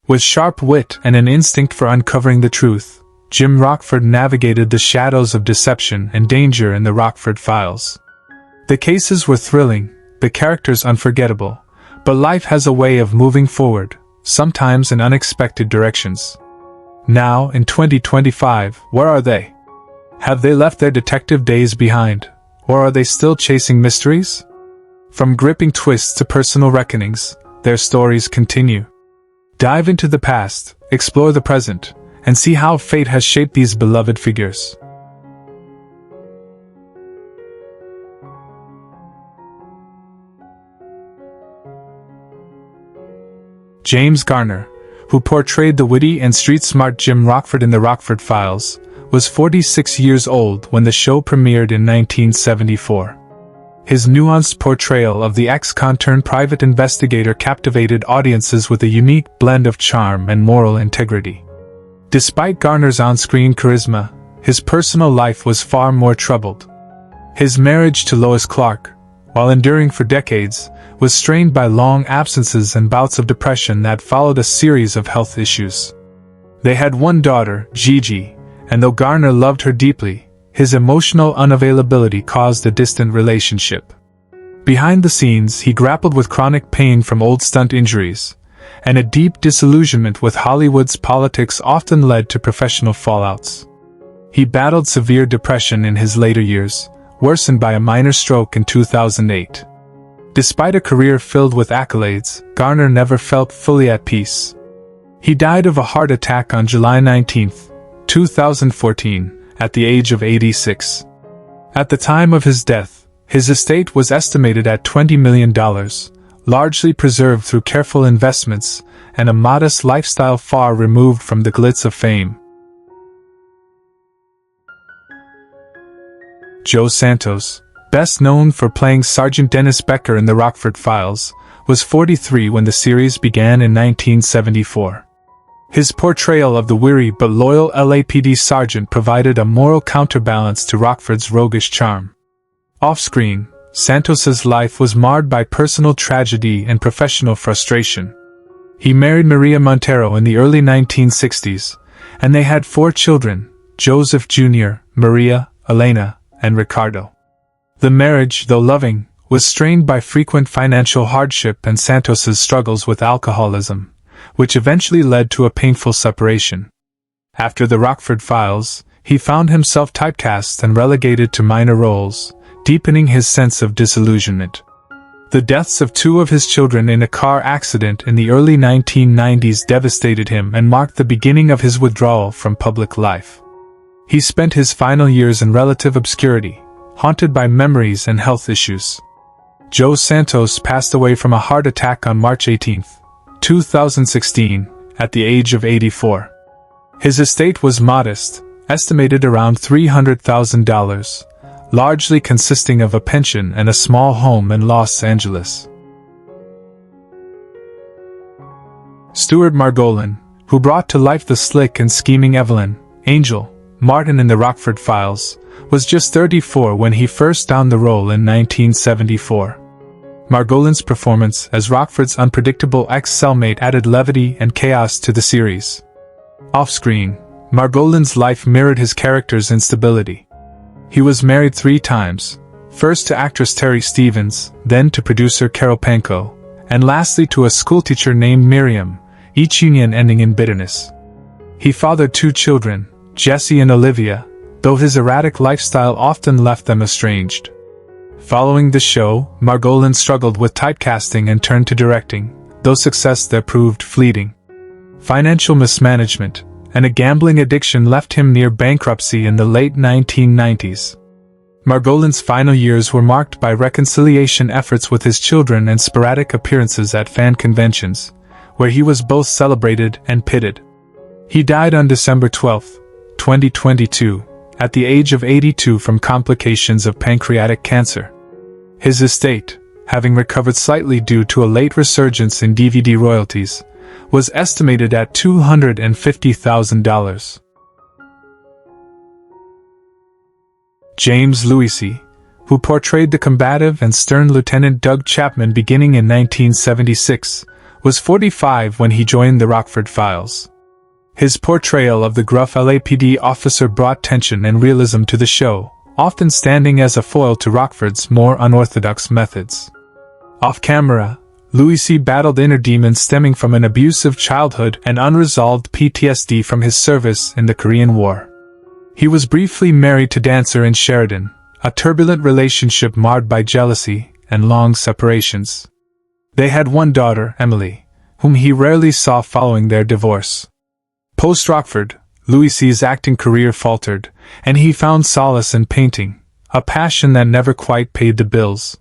With sharp wit and an instinct for uncovering the truth, Jim Rockford navigated the shadows of deception and danger in the Rockford Files. The cases were thrilling, the characters unforgettable, but life has a way of moving forward, sometimes in unexpected directions. Now, in 2025, where are they? Have they left their detective days behind, or are they still chasing mysteries? From gripping twists to personal reckonings, their stories continue. Dive into the past, explore the present, and see how fate has shaped these beloved figures. James Garner, who portrayed the witty and street-smart Jim Rockford in the Rockford Files, was 46 years old when the show premiered in 1974. His nuanced portrayal of the ex-con turned private investigator captivated audiences with a unique blend of charm and moral integrity. Despite Garner's on-screen charisma, his personal life was far more troubled. His marriage to Lois Clark, while enduring for decades, was strained by long absences and bouts of depression that followed a series of health issues. They had one daughter, Gigi, and though Garner loved her deeply, his emotional unavailability caused a distant relationship. Behind the scenes, he grappled with chronic pain from old stunt injuries, and a deep disillusionment with Hollywood's politics often led to professional fallouts. He battled severe depression in his later years, worsened by a minor stroke in 2008. Despite a career filled with accolades, Garner never felt fully at peace. He died of a heart attack on July 19, 2014, at the age of 86. At the time of his death, his estate was estimated at $20 million, largely preserved through careful investments and a modest lifestyle far removed from the glitz of fame. Joe Santos, best known for playing Sergeant Dennis Becker in the Rockford Files, was 43 when the series began in 1974. His portrayal of the weary but loyal LAPD sergeant provided a moral counterbalance to Rockford's roguish charm. Off-screen, Santos's life was marred by personal tragedy and professional frustration. He married Maria Montero in the early 1960s, and they had 4 children, Joseph Jr., Maria, Elena, and Ricardo. The marriage, though loving, was strained by frequent financial hardship and Santos's struggles with alcoholism, which eventually led to a painful separation. After the Rockford Files, he found himself typecast and relegated to minor roles, deepening his sense of disillusionment. The deaths of 2 of his children in a car accident in the early 1990s devastated him and marked the beginning of his withdrawal from public life. He spent his final years in relative obscurity, haunted by memories and health issues. Joe Santos passed away from a heart attack on March 18, 2016, at the age of 84. His estate was modest, estimated around $300,000, largely consisting of a pension and a small home in Los Angeles. Stuart Margolin, who brought to life the slick and scheming Evelyn, Angel, Martin in the Rockford Files, was just 34 when he first donned the role in 1974. Margolin's performance as Rockford's unpredictable ex-cellmate added levity and chaos to the series. Off-screen, Margolin's life mirrored his character's instability. He was married 3 times, first to actress Terry Stevens, then to producer Carol Pankow, and lastly to a schoolteacher named Miriam, each union ending in bitterness. He fathered 2 children, Jesse and Olivia, though his erratic lifestyle often left them estranged. Following the show, Margolin struggled with typecasting and turned to directing, though success there proved fleeting. Financial mismanagement and a gambling addiction left him near bankruptcy in the late 1990s. Margolin's final years were marked by reconciliation efforts with his children and sporadic appearances at fan conventions, where he was both celebrated and pitted. He died on December 12, 2022, at the age of 82 from complications of pancreatic cancer. His estate, having recovered slightly due to a late resurgence in DVD royalties, was estimated at $250,000. James Luisi, who portrayed the combative and stern Lieutenant Doug Chapman beginning in 1976, was 45 when he joined the Rockford Files. His portrayal of the gruff LAPD officer brought tension and realism to the show, often standing as a foil to Rockford's more unorthodox methods. Off-camera, Louis C. battled inner demons stemming from an abusive childhood and unresolved PTSD from his service in the Korean War. He was briefly married to dancer in Sheridan, a turbulent relationship marred by jealousy and long separations. They had one daughter, Emily, whom he rarely saw following their divorce. Post-Rockford, Louis C.'s acting career faltered, and he found solace in painting, a passion that never quite paid the bills.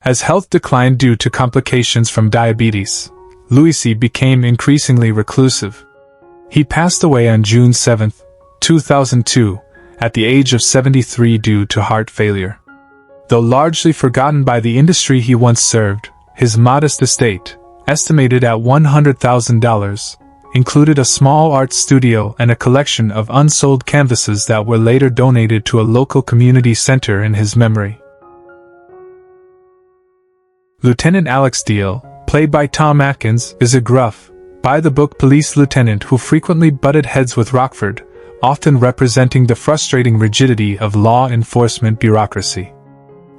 As health declined due to complications from diabetes, Louis C. became increasingly reclusive. He passed away on June 7, 2002, at the age of 73 due to heart failure. Though largely forgotten by the industry he once served, his modest estate, estimated at $100,000, included a small art studio and a collection of unsold canvases that were later donated to a local community center in his memory. Lieutenant Alex Deal, played by Tom Atkins, is a gruff, by-the-book police lieutenant who frequently butted heads with Rockford, often representing the frustrating rigidity of law enforcement bureaucracy.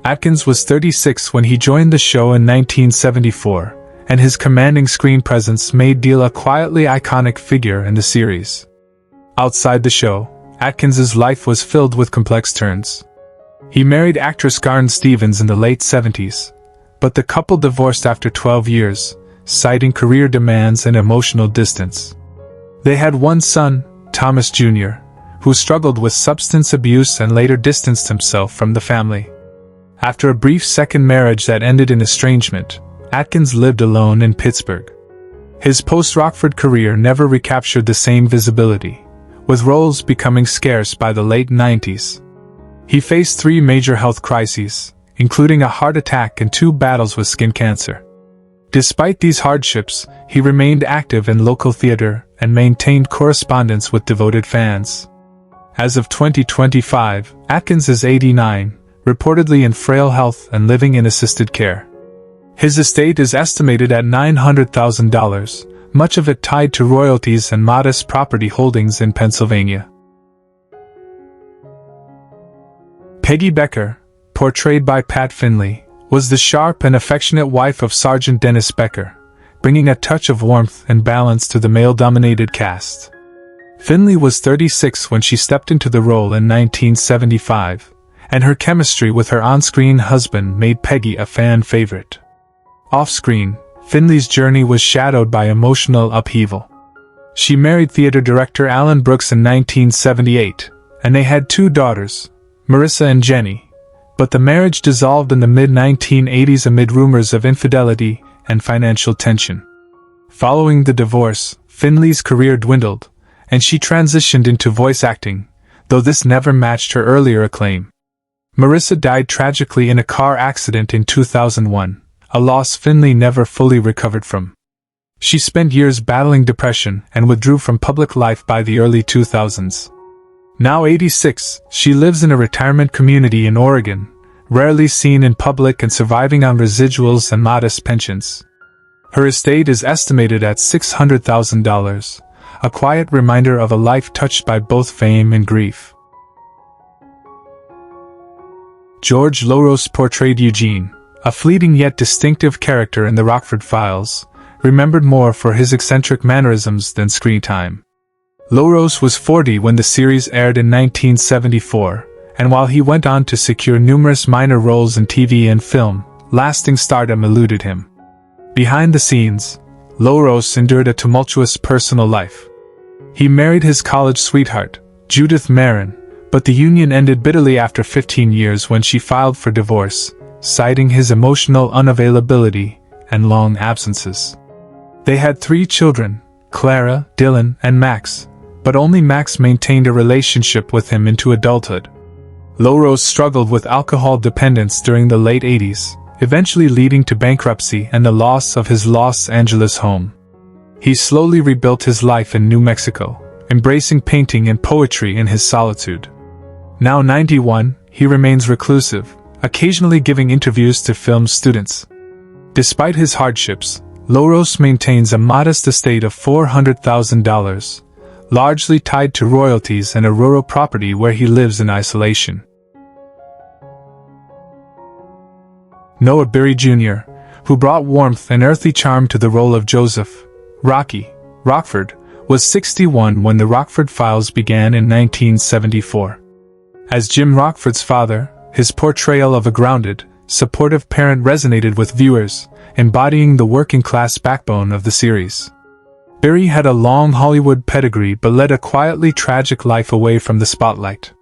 Atkins was 36 when he joined the show in 1974, and his commanding screen presence made Deal a quietly iconic figure in the series. Outside the show, Atkins's life was filled with complex turns. He married actress Garn Stevens in the late 70s, but the couple divorced after 12 years, citing career demands and emotional distance. They had one son, Thomas Jr., who struggled with substance abuse and later distanced himself from the family. After a brief second marriage that ended in estrangement, Atkins lived alone in Pittsburgh. His post-Rockford career never recaptured the same visibility, with roles becoming scarce by the late 90s. He faced 3 major health crises, including a heart attack and 2 battles with skin cancer. Despite these hardships, he remained active in local theater and maintained correspondence with devoted fans. As of 2025, Atkins is 89, reportedly in frail health and living in assisted care. His estate is estimated at $900,000, much of it tied to royalties and modest property holdings in Pennsylvania. Peggy Becker, portrayed by Pat Finley, was the sharp and affectionate wife of Sergeant Dennis Becker, bringing a touch of warmth and balance to the male-dominated cast. Finley was 36 when she stepped into the role in 1975, and her chemistry with her on-screen husband made Peggy a fan favorite. Off-screen, Finley's journey was shadowed by emotional upheaval. She married theater director Alan Brooks in 1978, and they had 2 daughters, Marissa and Jenny, but the marriage dissolved in the mid-1980s amid rumors of infidelity and financial tension. Following the divorce, Finley's career dwindled, and she transitioned into voice acting, though this never matched her earlier acclaim. Marissa died tragically in a car accident in 2001, a loss Finley never fully recovered from. She spent years battling depression and withdrew from public life by the early 2000s. Now 86, she lives in a retirement community in Oregon, rarely seen in public and surviving on residuals and modest pensions. Her estate is estimated at $600,000, a quiet reminder of a life touched by both fame and grief. George Loros portrayed Eugene, a fleeting yet distinctive character in the Rockford Files, remembered more for his eccentric mannerisms than screen time. Loros was 40 when the series aired in 1974, and while he went on to secure numerous minor roles in TV and film, lasting stardom eluded him. Behind the scenes, Loros endured a tumultuous personal life. He married his college sweetheart, Judith Marin, but the union ended bitterly after 15 years when she filed for divorce, citing his emotional unavailability and long absences. They had 3 children, Clara, Dylan, and Max, but only Max maintained a relationship with him into adulthood. Loros struggled with alcohol dependence during the late 80s, eventually leading to bankruptcy and the loss of his Los Angeles home. He slowly rebuilt his life in New Mexico, embracing painting and poetry in his solitude. Now 91, he remains reclusive, occasionally giving interviews to film students. Despite his hardships, Loros maintains a modest estate of $400,000, largely tied to royalties and a rural property where he lives in isolation. Noah Berry Jr., who brought warmth and earthly charm to the role of Joseph, Rocky, Rockford, was 61 when the Rockford Files began in 1974. As Jim Rockford's father, his portrayal of a grounded, supportive parent resonated with viewers, embodying the working-class backbone of the series. Berry had a long Hollywood pedigree but led a quietly tragic life away from the spotlight.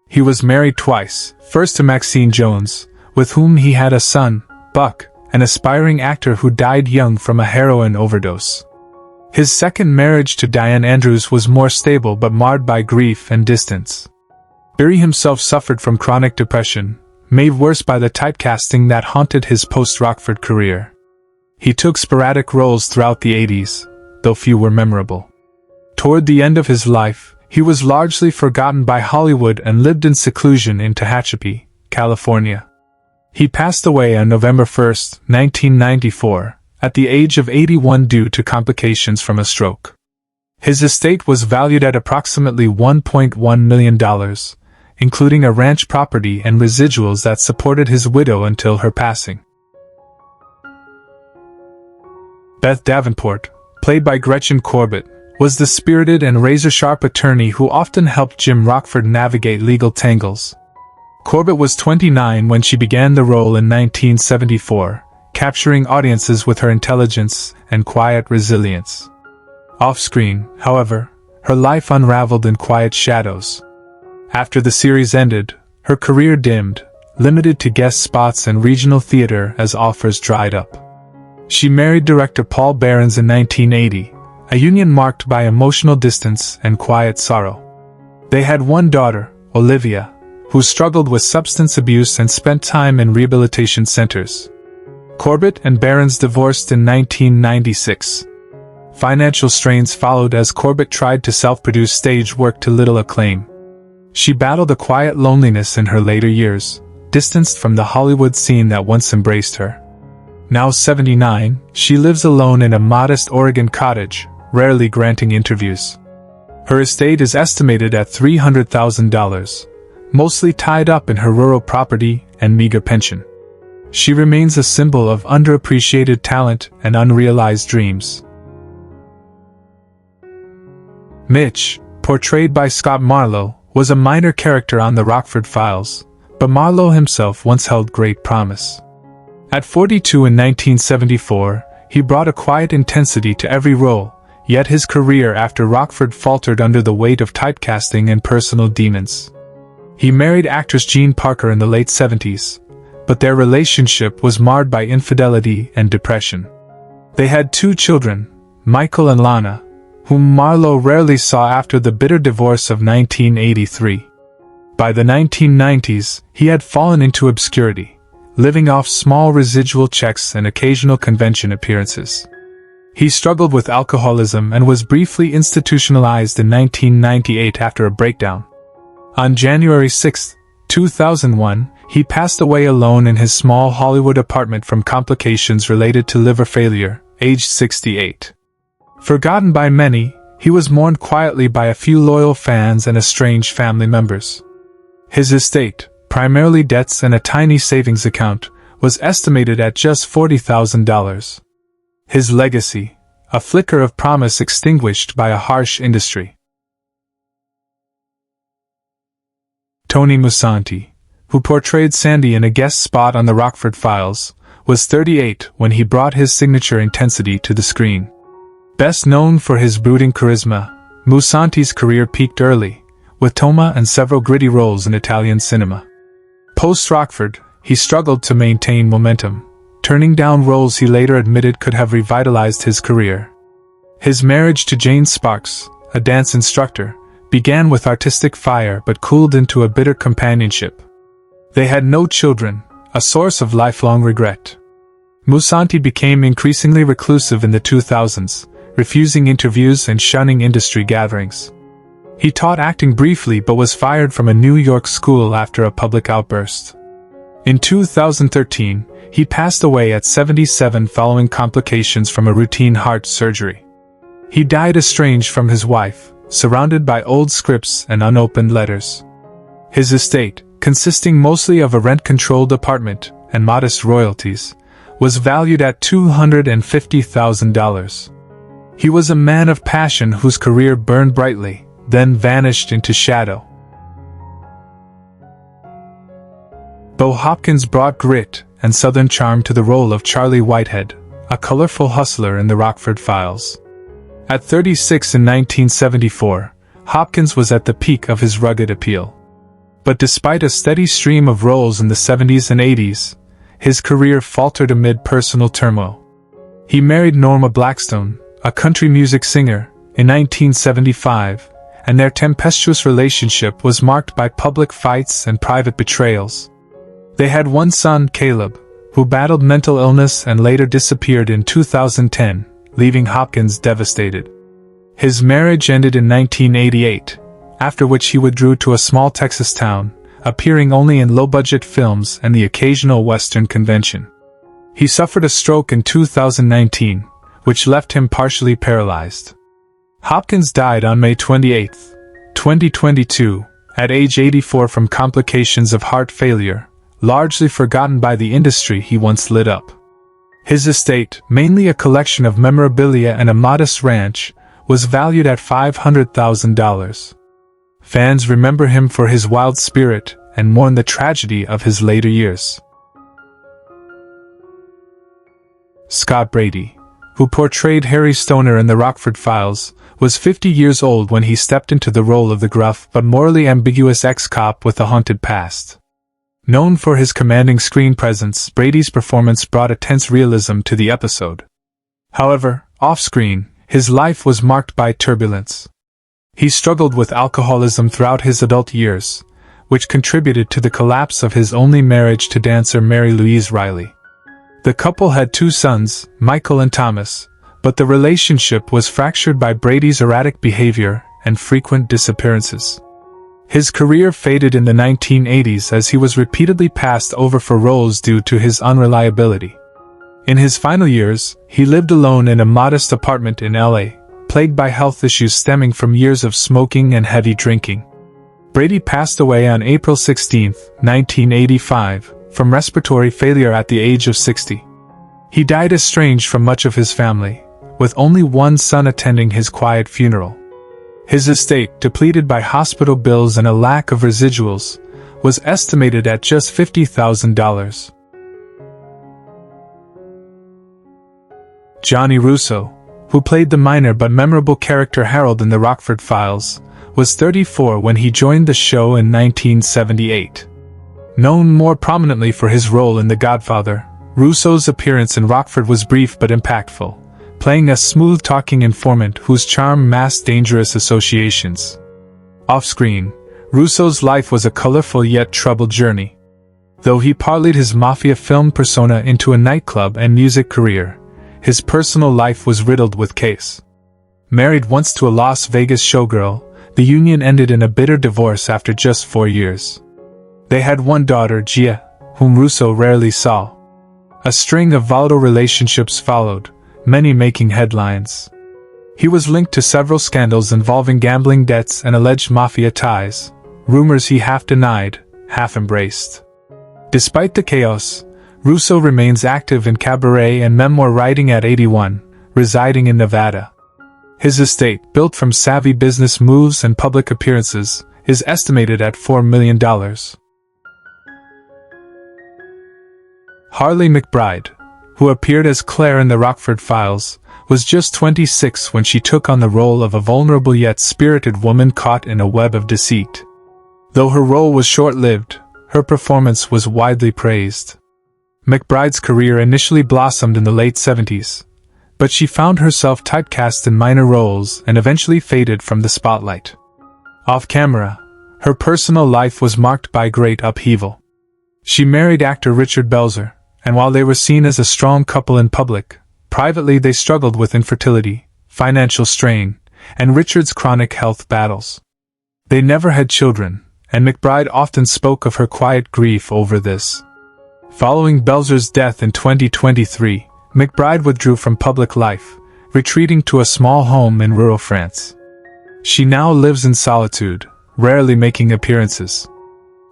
He was married twice, first to Maxine Jones, with whom he had a son, Buck, an aspiring actor who died young from a heroin overdose. His second marriage to Diane Andrews was more stable but marred by grief and distance. Berry himself suffered from chronic depression, made worse by the typecasting that haunted his post-Rockford career. He took sporadic roles throughout the 80s, though few were memorable. Toward the end of his life, he was largely forgotten by Hollywood and lived in seclusion in Tehachapi, California. He passed away on November 1, 1994, at the age of 81 due to complications from a stroke. His estate was valued at approximately $1.1 million, including a ranch property and residuals that supported his widow until her passing. Beth Davenport, played by Gretchen Corbett, was the spirited and razor-sharp attorney who often helped Jim Rockford navigate legal tangles. Corbett was 29 when she began the role in 1974, capturing audiences with her intelligence and quiet resilience. Off-screen, however, her life unraveled in quiet shadows. After the series ended, her career dimmed, limited to guest spots and regional theater as offers dried up. She married director Paul Behrens in 1980, a union marked by emotional distance and quiet sorrow. They had one daughter, Olivia, who struggled with substance abuse and spent time in rehabilitation centers. Corbett and Behrens divorced in 1996. Financial strains followed as Corbett tried to self-produce stage work to little acclaim. She battled a quiet loneliness in her later years, distanced from the Hollywood scene that once embraced her. Now 79, she lives alone in a modest Oregon cottage, rarely granting interviews. Her estate is estimated at $300,000, mostly tied up in her rural property and meager pension. She remains a symbol of underappreciated talent and unrealized dreams. Mitch, portrayed by Scott Marlowe, was a minor character on the Rockford Files, but Marlowe himself once held great promise. At 42 in 1974, he brought a quiet intensity to every role, yet his career after Rockford faltered under the weight of typecasting and personal demons. He married actress Jean Parker in the late 70s, but their relationship was marred by infidelity and depression. They had 2 children, Michael and Lana, whom Marlowe rarely saw after the bitter divorce of 1983. By the 1990s, he had fallen into obscurity, living off small residual checks and occasional convention appearances. He struggled with alcoholism and was briefly institutionalized in 1998 after a breakdown. On January 6, 2001, he passed away alone in his small Hollywood apartment from complications related to liver failure, aged 68. Forgotten by many, he was mourned quietly by a few loyal fans and estranged family members. His estate, primarily debts and a tiny savings account, was estimated at just $40,000. His legacy, a flicker of promise extinguished by a harsh industry. Tony Musante, who portrayed Sandy in a guest spot on the Rockford Files, was 38 when he brought his signature intensity to the screen. Best known for his brooding charisma, Musante's career peaked early, with Toma and several gritty roles in Italian cinema. Post-Rockford, he struggled to maintain momentum, turning down roles he later admitted could have revitalized his career. His marriage to Jane Sparks, a dance instructor, began with artistic fire but cooled into a bitter companionship. They had no children, a source of lifelong regret. Musante became increasingly reclusive in the 2000s, refusing interviews and shunning industry gatherings. He taught acting briefly but was fired from a New York school after a public outburst. In 2013, he passed away at 77 following complications from a routine heart surgery. He died estranged from his wife, surrounded by old scripts and unopened letters. His estate, consisting mostly of a rent-controlled apartment and modest royalties, was valued at $250,000. He was a man of passion whose career burned brightly, then vanished into shadow. Bo Hopkins brought grit and southern charm to the role of Charlie Whitehead, a colorful hustler in the Rockford Files. At 36 in 1974, Hopkins was at the peak of his rugged appeal. But despite a steady stream of roles in the 70s and 80s, his career faltered amid personal turmoil. He married Norma Blackstone, a country music singer, in 1975, and their tempestuous relationship was marked by public fights and private betrayals. They had one son, Caleb, who battled mental illness and later disappeared in 2010, leaving Hopkins devastated. His marriage ended in 1988, after which he withdrew to a small Texas town, appearing only in low-budget films and the occasional Western convention. He suffered a stroke in 2019, which left him partially paralyzed. Hopkins died on May 28, 2022, at age 84 from complications of heart failure, largely forgotten by the industry he once lit up. His estate, mainly a collection of memorabilia and a modest ranch, was valued at $500,000. Fans remember him for his wild spirit and mourn the tragedy of his later years. Scott Brady, who portrayed Harry Stoner in the Rockford Files, was 50 years old when he stepped into the role of the gruff but morally ambiguous ex-cop with a haunted past. Known for his commanding screen presence, Brady's performance brought a tense realism to the episode. However, off-screen, his life was marked by turbulence. He struggled with alcoholism throughout his adult years, which contributed to the collapse of his only marriage to dancer Mary Louise Riley. The couple had 2 sons, Michael and Thomas, but the relationship was fractured by Brady's erratic behavior and frequent disappearances. His career faded in the 1980s as he was repeatedly passed over for roles due to his unreliability. In his final years, he lived alone in a modest apartment in LA, plagued by health issues stemming from years of smoking and heavy drinking. Brady passed away on April 16, 1985, from respiratory failure at the age of 60. He died estranged from much of his family, with only one son attending his quiet funeral. His estate, depleted by hospital bills and a lack of residuals, was estimated at just $50,000. Johnny Russo, who played the minor but memorable character Harold in the Rockford Files, was 34 when he joined the show in 1978. Known more prominently for his role in The Godfather, Russo's appearance in Rockford was brief but impactful, playing a smooth-talking informant whose charm masked dangerous associations. Off-screen, Russo's life was a colorful yet troubled journey. Though he parlayed his mafia film persona into a nightclub and music career, his personal life was riddled with chaos. Married once to a Las Vegas showgirl, the union ended in a bitter divorce after just 4 years. They had one daughter, Gia, whom Russo rarely saw. A string of volatile relationships followed, many making headlines. He was linked to several scandals involving gambling debts and alleged mafia ties, rumors he half denied, half embraced. Despite the chaos, Russo remains active in cabaret and memoir writing at 81, residing in Nevada. His estate, built from savvy business moves and public appearances, is estimated at $4 million. Harley McBride, who appeared as Claire in the Rockford Files, was just 26 when she took on the role of a vulnerable yet spirited woman caught in a web of deceit. Though her role was short-lived, her performance was widely praised. McBride's career initially blossomed in the late 70s, but she found herself typecast in minor roles and eventually faded from the spotlight. Off-camera, her personal life was marked by great upheaval. She married actor Richard Belzer, and while they were seen as a strong couple in public, privately they struggled with infertility, financial strain, and Richard's chronic health battles. They never had children, and McBride often spoke of her quiet grief over this. Following Belzer's death in 2023, McBride withdrew from public life, retreating to a small home in rural France. She now lives in solitude, rarely making appearances.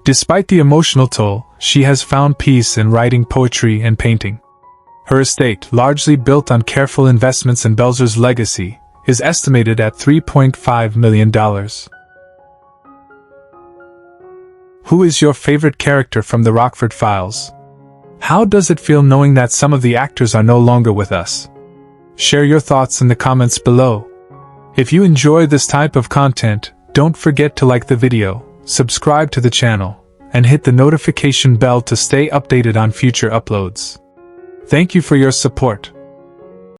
Despite the emotional toll, she has found peace in writing poetry and painting. Her estate, largely built on careful investments in Belzer's legacy, is estimated at $3.5 million. Who is your favorite character from the Rockford Files? How does it feel knowing that some of the actors are no longer with us? Share your thoughts in the comments below. If you enjoy this type of content, don't forget to like the video, subscribe to the channel, and hit the notification bell to stay updated on future uploads. Thank you for your support.